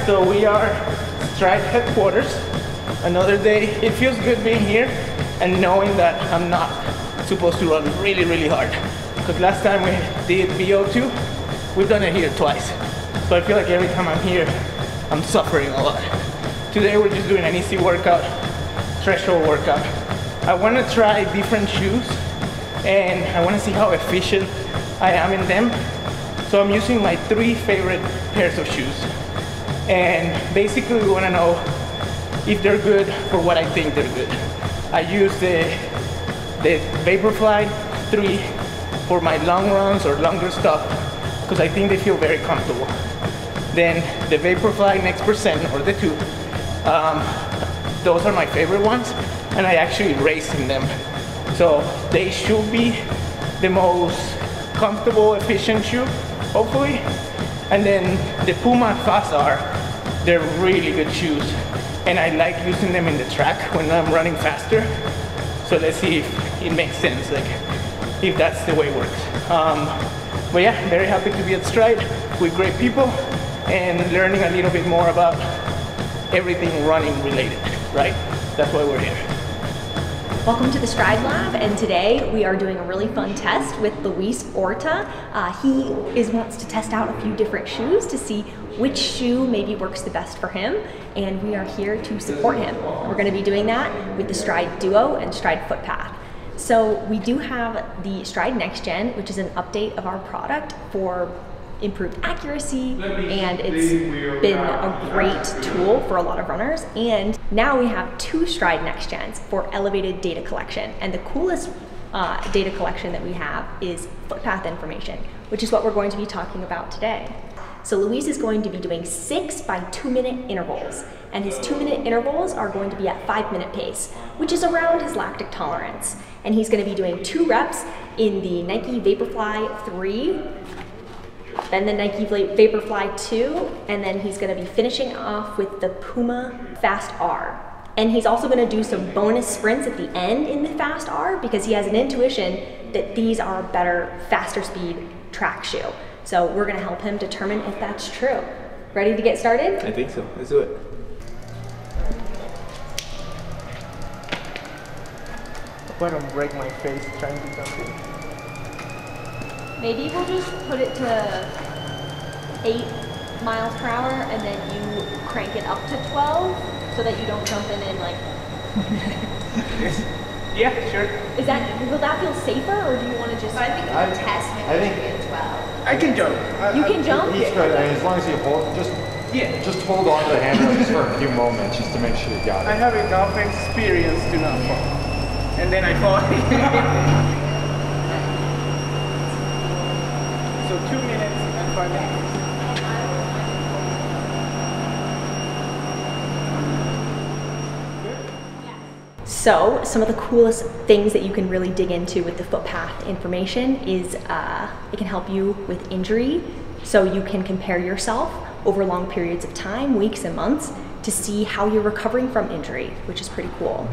So we are Stryd Headquarters. Another day. It feels good being here and knowing that I'm not supposed to run really, really hard. Because last time we did VO2, we've done it here twice. So I feel like every time I'm here, I'm suffering a lot. Today we're just doing an easy workout, threshold workout. I want to try different shoes and I want to see how efficient I am in them. So I'm using my 3 favorite pairs of shoes. And basically we want to know if they're good for what I think they're good. I use the Vaporfly 3 for my long runs or longer stuff because I think they feel very comfortable. Then the Vaporfly NextGen or the 2, those are my favorite ones and I actually race in them. So they should be the most comfortable, efficient shoe, hopefully. And then the Puma Fast-R, they're really good shoes. And I like using them in the track when I'm running faster. So let's see if it makes sense, like if that's the way it works. But yeah, very happy to be at Stryd with great people and learning a little bit more about everything running related, right? That's why we're here. Welcome to the Stryd Lab, and today we are doing a really fun test with Luis Orta. He wants to test out a few different shoes to see which shoe maybe works the best for him, and we are here to support him. We're going to be doing that with the Stryd Duo and Stryd Footpath. So we do have the Stryd NextGen, which is an update of our product for improved accuracy, and it's been a great tool for a lot of runners. And now we have 2 Stryd NextGens for elevated data collection, and the coolest data collection that we have is footpath information, which is what we're going to be talking about today. So Luis is going to be doing 6 by 2-minute intervals, and his 2-minute intervals are going to be at 5-minute pace, which is around his lactic tolerance. And he's going to be doing 2 reps in the Nike Vaporfly 3, then the Nike Vaporfly 2, and then he's going to be finishing off with the Puma Fast-R. And he's also going to do some bonus sprints at the end in the Fast-R because he has an intuition that these are a better, faster speed track shoe. So we're going to help him determine if that's true. Ready to get started? I think so. Let's do it. I hope I don't break my face trying to do something. Maybe we'll just put it to 8 miles per hour and then you crank it up to 12 so that you don't jump in like... Yeah, sure. Will that feel safer, or do you want to just... I think it's a test, maybe at 12. I can jump. You can jump? He's good. I mean, as long as you hold, just hold on to the handle just for a few moments just to make sure you got it. I have enough experience to not fall. And then I fall. So 2 minutes and 5 minutes. So some of the coolest things that you can really dig into with the footpath information is it can help you with injury. So you can compare yourself over long periods of time, weeks and months, to see how you're recovering from injury, which is pretty cool.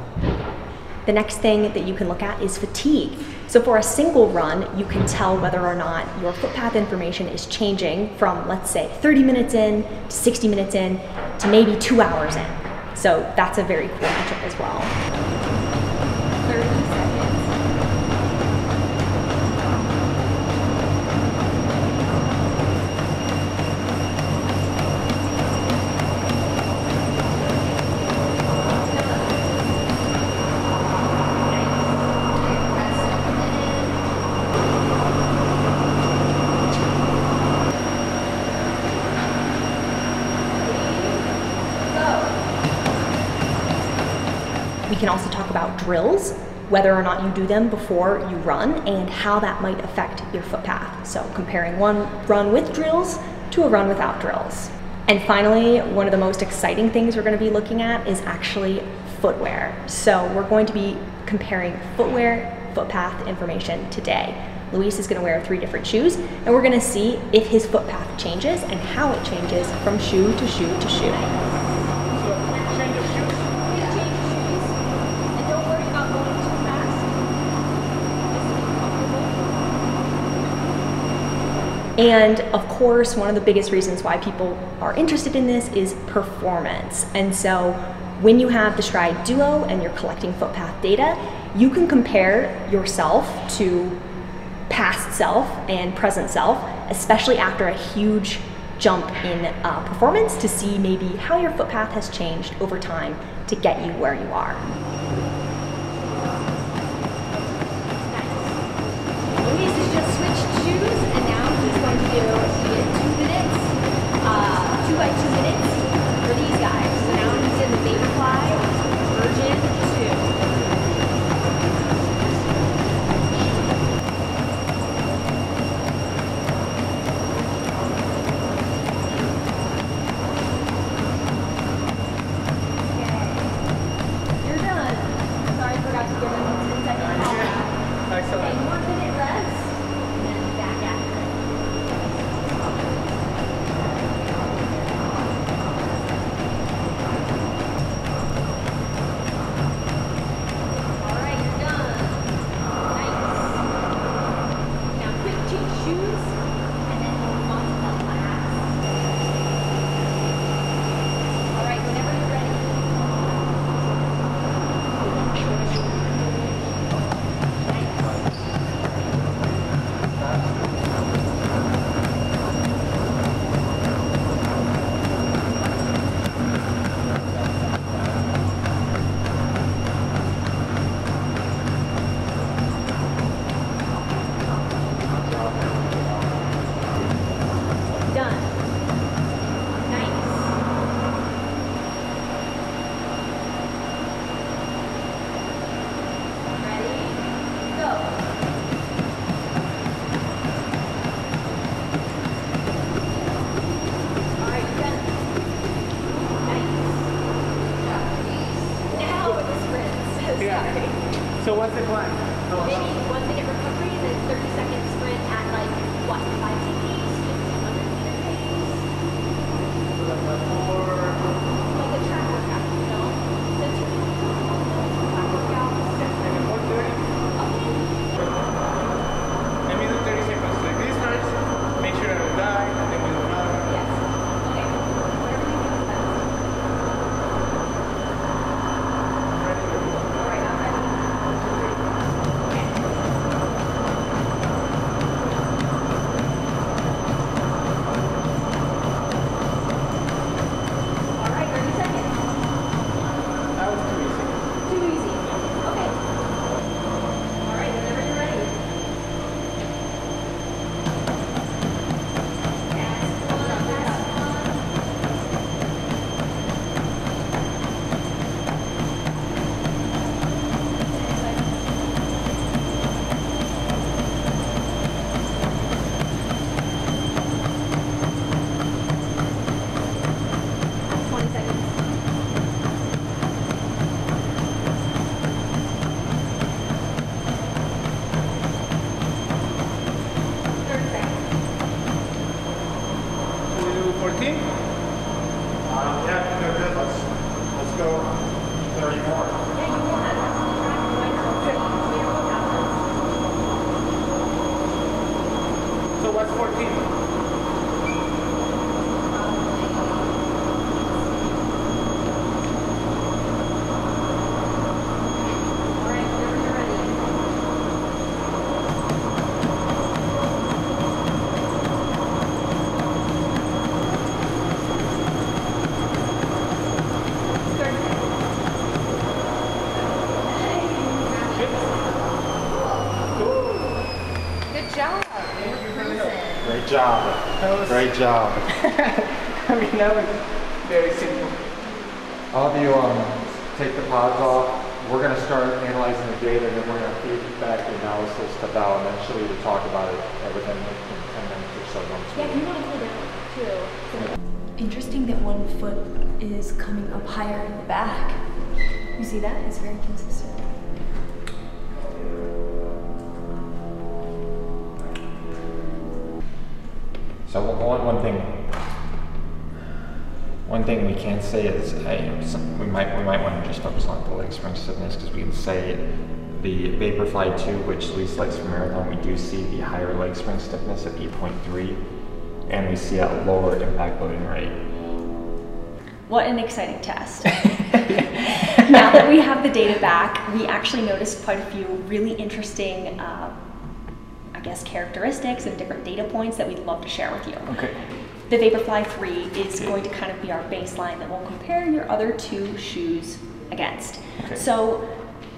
The next thing that you can look at is fatigue. So for a single run, you can tell whether or not your footpath information is changing from, let's say, 30 minutes in to 60 minutes in to maybe 2 hours in. So that's a very cool metric as well. 30 seconds. We can also talk about drills, whether or not you do them before you run and how that might affect your footpath. So comparing one run with drills to a run without drills. And finally, one of the most exciting things we're going to be looking at is actually footwear. So we're going to be comparing footwear, footpath information today. Luis is going to wear 3 different shoes, and we're going to see if his footpath changes and how it changes from shoe to shoe to shoe. And of course, one of the biggest reasons why people are interested in this is performance. And so when you have the Stryd Duo and you're collecting footpath data, you can compare yourself to past self and present self, especially after a huge jump in performance, to see maybe how your footpath has changed over time to get you where you are. Luis has just switched shoes, and now he's going to do 2 minutes, 2 by 2 minutes for these guys. So now he's in the Vaporfly version 2. So what's the plan? Maybe 1 minute recovery and then 30-second sprint at like, what, 5K pace, 1500 meter pace? So like Like a track workout, you know? Since you're doing track workouts. maybe 4:30? Okay. Let me do 30 seconds like this first. Make sure I don't die, and then we do another. Yes. Okay. Whatever you do is best. Ready to go. All right, I'm ready. Okay. All right, 30 seconds. That was too easy. Too easy. Okay. All right, whenever you're ready. So we do 14? Yeah, no, good. Let's go 30 more. So what's 14? Good job. Great job. That was- Great job. I mean, that was very simple. All of you take the pods off. We're going to start analyzing the data, and then we're going to feed back the analysis to Val, and then she'll either talk about it within 10 minutes or so. Yeah, if you want to cool down too. Interesting that one foot is coming up higher in the back. You see that? It's very consistent. So one thing we can't say is we might want to just focus on the leg spring stiffness, because we can say the Vaporfly 2, which Luis likes for marathon, we do see the higher leg spring stiffness of 8.3, and we see a lower impact loading rate. What an exciting test. Now that we have the data back, we actually noticed quite a few really interesting, I guess, characteristics and different data points that we'd love to share with you. Okay. The Vaporfly 3 is going to kind of be our baseline that we'll compare your other two shoes against. Okay. So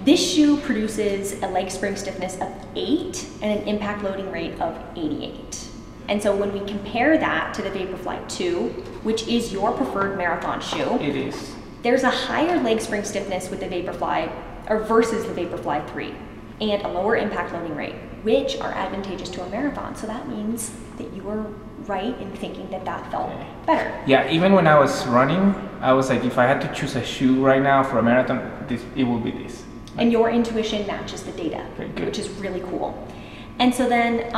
this shoe produces a leg spring stiffness of 8 and an impact loading rate of 88. And so when we compare that to the Vaporfly 2, which is your preferred marathon shoe, It is. there's a higher leg spring stiffness with the Vaporfly, or versus the Vaporfly 3, and a lower impact loading rate, which are advantageous to a marathon. So that means that you were right in thinking that that felt better. Yeah, even when I was running, I was like, if I had to choose a shoe right now for a marathon, it would be this. And your intuition matches the data, Okay, good. which is really cool. And so then,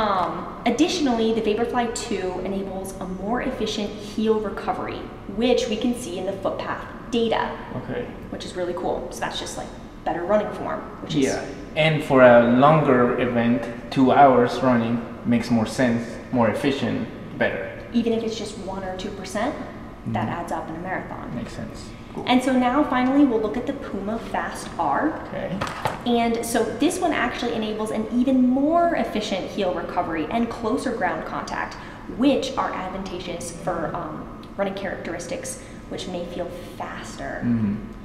additionally, the Vaporfly 2 enables a more efficient heel recovery, which we can see in the Footpath data, Okay. which is really cool. So that's just like better running form, which is Yeah, and for a longer event, 2 hours running makes more sense, more efficient, better. even if it's just 1 or 2%, that adds up in a marathon. Makes sense. Cool. And so now finally we'll look at the Puma Fast-R. Okay. And so this one actually enables an even more efficient heel recovery and closer ground contact, which are advantageous for running characteristics, which may feel faster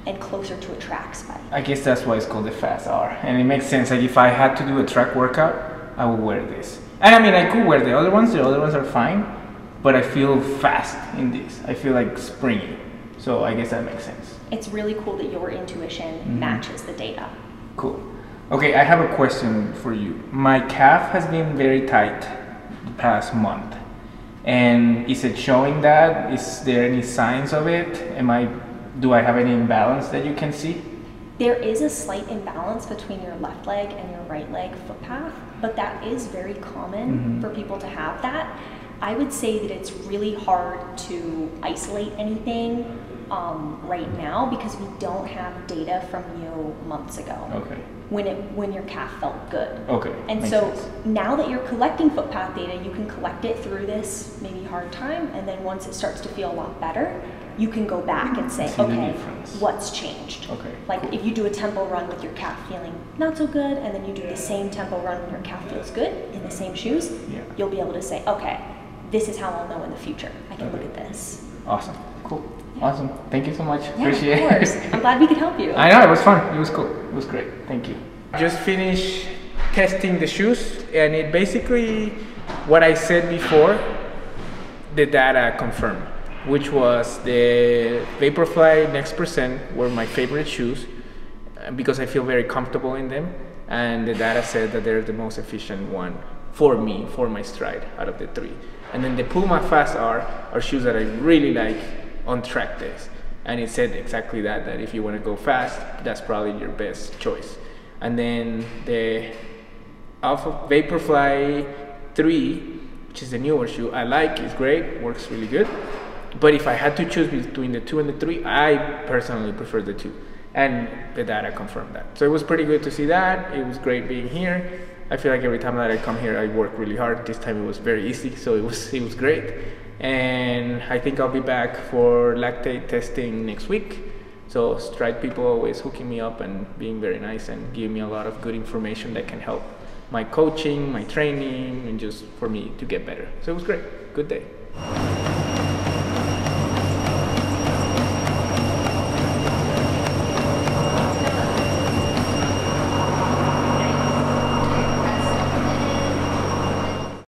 and closer to a track spike. I guess that's why it's called the Fast-R. And it makes sense, like if I had to do a track workout, I would wear this. And I mean, I could wear the other ones are fine, but I feel fast in this. I feel like springy. So I guess that makes sense. It's really cool that your intuition matches the data. Cool. Okay, I have a question for you. My calf has been very tight the past month. And is it showing that? Is there any signs of it? Do I have any imbalance that you can see? There is a slight imbalance between your left leg and your right leg footpath, but that is very common for people to have that. I would say that it's really hard to isolate anything right now because we don't have data from you months ago. Okay. When your calf felt good. Okay. And makes so sense. now that you're collecting footpath data, you can collect it through this maybe hard time, and then once it starts to feel a lot better, you can go back and say, See the okay, difference. what's changed? Okay, Like cool. if you do a tempo run with your calf feeling not so good, and then you do the same tempo run when your calf feels good in the same shoes, Yeah. you'll be able to say, okay, this is how I'll know in the future. I can look Okay. at this. Awesome. Cool. Awesome. Thank you so much. Yeah, Appreciate of course. it. I'm glad we could help you. I know, it was fun. It was cool. It was great. Thank you. Just finished testing the shoes, and it basically, what I said before, the data confirmed, which was the Vaporfly NextGen were my favorite shoes because I feel very comfortable in them, and the data said that they're the most efficient one for me, for my stride out of the three. And then the Puma Fast-R are shoes that I really like on track days. And it said exactly that if you want to go fast, that's probably your best choice. And then the Vaporfly 3, which is the newer shoe, I like, it's great, works really good. But if I had to choose between the 2 and the 3, I personally prefer the 2. And the data confirmed that. So it was pretty good to see that. It was great being here. I feel like every time that I come here, I work really hard. This time it was very easy, so it was great. And I think I'll be back for lactate testing next week. So Stryd people always hooking me up and being very nice and giving me a lot of good information that can help my coaching, my training, and just for me to get better. So it was great. Good day.